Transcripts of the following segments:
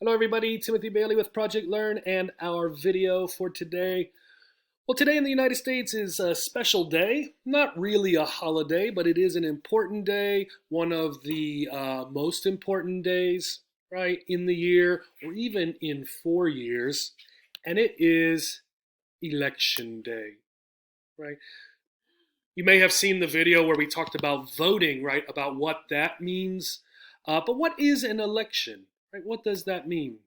Hello everybody, Timothy Bailey with Project Learn and our video for today. Well, today in the United States is a special day. Not really a holiday, but it is an important day, one of the most important days, right, in the year or even in 4 years. And it is Election Day, right? You may have seen the video where we talked about voting, right, about what that means. But what is an election, right? What does that mean?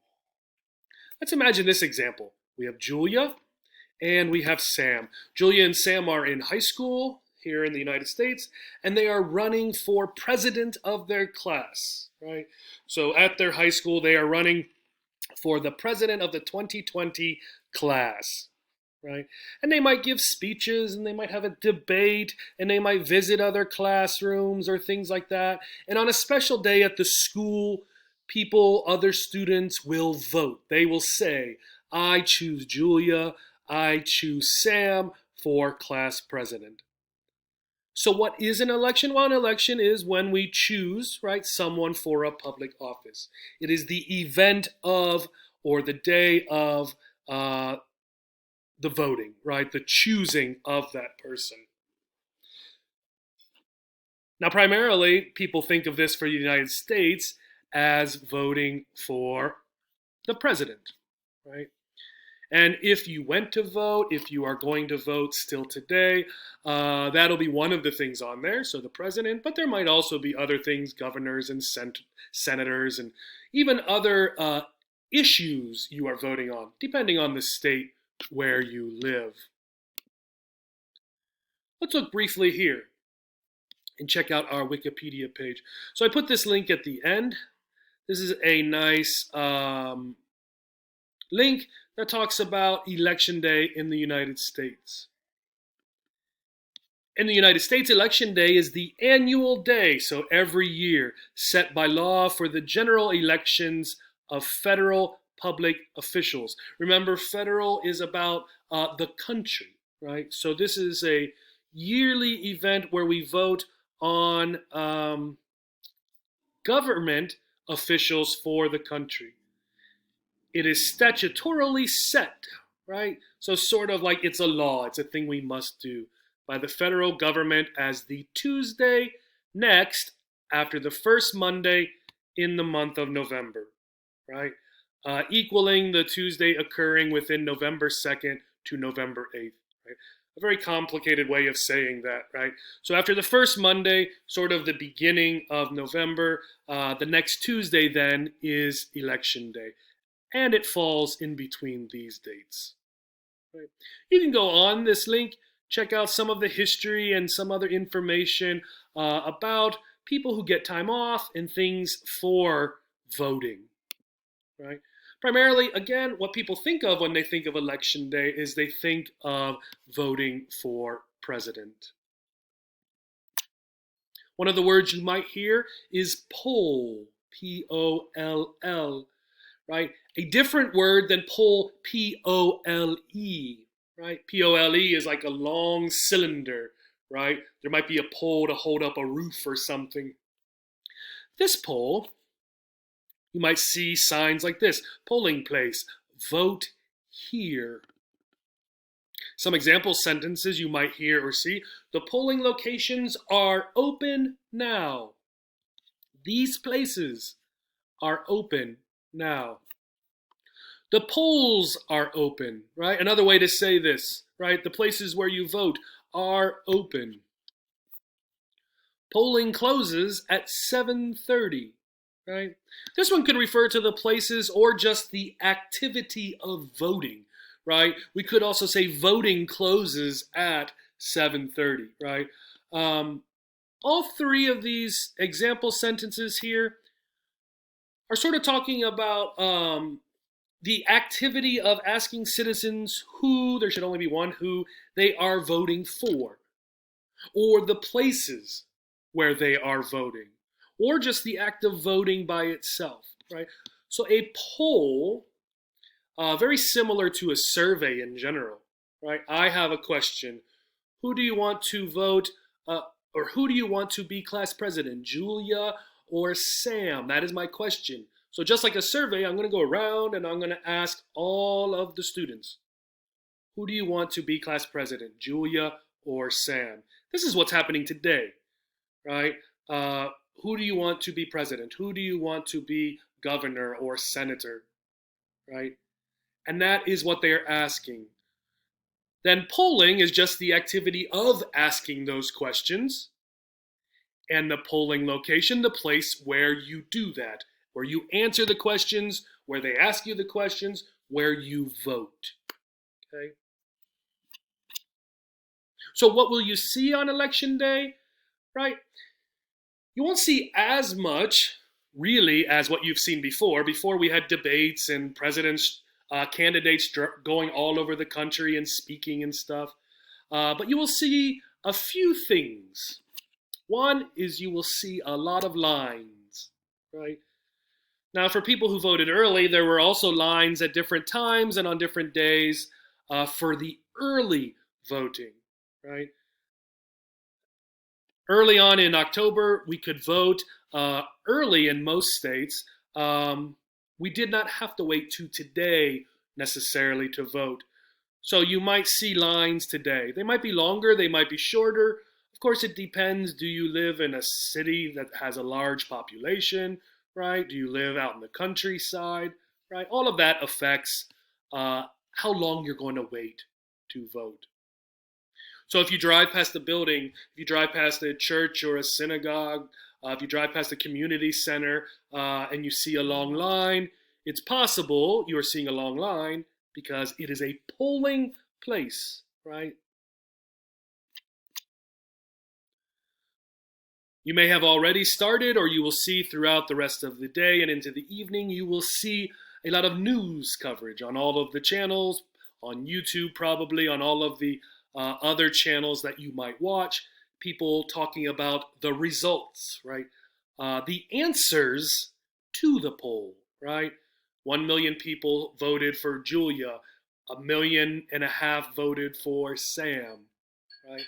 Let's imagine this example. We have Julia and we have Sam. Julia and Sam are in high school here in the United States, and they are running for president of their class, right? So at their high school, they are running for the president of the 2020 class, right? And they might give speeches and they might have a debate and they might visit other classrooms or things like that. And on a special day at the school, people, other students will vote. They will say, I choose Julia, I choose Sam for class president. So what is an election? Well, an election is when we choose, right, someone for a public office. It is the event of or the day of the voting, right, the choosing of that person. Now, primarily, people think of this for the United States as voting for the president, right? And if you went to vote, if you are going to vote still today, that'll be one of the things on there, so the president, but there might also be other things, governors and senators, and even other issues you are voting on, depending on the state where you live. Let's look briefly here and check out our Wikipedia page. So I put this link at the end. This is a nice link that talks about Election Day in the United States. In the United States, Election Day is the annual day, so every year, set by law for the general elections of federal public officials. Remember, federal is about the country, right? So this is a yearly event where we vote on government officials for the country. It is statutorily set, right? So sort of like it's a law, it's a thing we must do by the federal government as the Tuesday next after the first Monday in the month of November, right? Equaling the Tuesday occurring within November 2nd to November 8th, right? A very complicated way of saying that, right? So after the first Monday, sort of the beginning of November, the next Tuesday then is Election Day. And it falls in between these dates. Right? You can go on this link, check out some of the history and some other information about people who get time off and things for voting. Right? Primarily, again, what people think of when they think of Election Day is they think of voting for president. One of the words you might hear is poll, P-O-L-L. Right? A different word than poll, P-O-L-E, right? P-O-L-E is like a long cylinder, right? There might be a pole to hold up a roof or something. This poll, you might see signs like this, polling place, vote here. Some example sentences you might hear or see, the polling locations are open now. These places are open now. The polls are open, right? Another way to say this, right? The places where you vote are open. Polling closes at 7:30, right? This one could refer to the places or just the activity of voting, right? We could also say voting closes at 7:30, right? All three of these example sentences here are sort of talking about the activity of asking citizens who, there should only be one, who they are voting for, or the places where they are voting, or just the act of voting by itself, right? So a poll, very similar to a survey in general, right? I have a question. Who do you want to vote, or who do you want to be class president, Julia or Sam? That is my question. So just like a survey, I'm going to go around and I'm going to ask all of the students, who do you want to be class president, Julia or Sam? This is what's happening today, right? Who do you want to be president? Who do you want to be governor or senator, right? And that is what they're asking. Then polling is just the activity of asking those questions, and the polling location, the place where you do that, where you answer the questions, where they ask you the questions, where you vote. Okay? So what will you see on election day? Right? You won't see as much, really, as what you've seen before. Before we had debates and presidents, candidates going all over the country and speaking and stuff. But you will see a few things. One is you will see a lot of lines, right? Now, for people who voted early, there were also lines at different times and on different days for the early voting, right? Early on in October, we could vote early in most states. We did not have to wait to today necessarily to vote. So you might see lines today. They might be longer, they might be shorter. Of course, it depends. Do you live in a city that has a large population, right? Do you live out in the countryside, right? All of that affects how long you're going to wait to vote. So if you drive past the building, if you drive past a church or a synagogue, if you drive past a community center and you see a long line, it's possible you are seeing a long line because it is a polling place, right? You may have already started, or you will see throughout the rest of the day and into the evening, you will see a lot of news coverage on all of the channels, on YouTube probably, on all of the other channels that you might watch, people talking about the results, right? The answers to the poll, right? 1 million people voted for Julia, 1.5 million voted for Sam, right?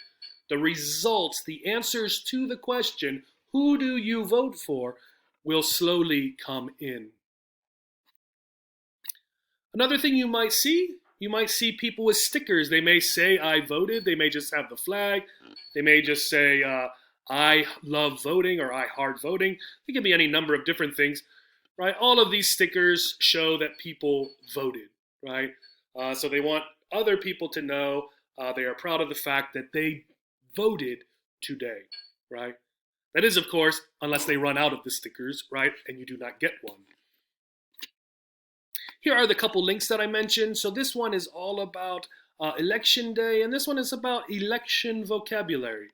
The results, the answers to the question, who do you vote for, will slowly come in. Another thing you might see people with stickers. They may say, I voted. They may just have the flag. They may just say, I love voting or I heart voting. It can be any number of different things, right? All of these stickers show that people voted, right? So they want other people to know they are proud of the fact that they voted today, right? That is, of course, unless they run out of the stickers, right? And you do not get one. Here are the couple links that I mentioned. So this one is all about election day, and this one is about election vocabulary,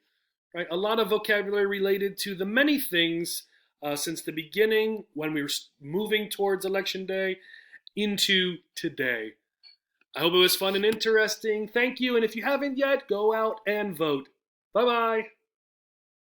right? A lot of vocabulary related to the many things since the beginning when we were moving towards election day into today. I hope it was fun and interesting. Thank you, and if you haven't yet, go out and vote. Bye-bye.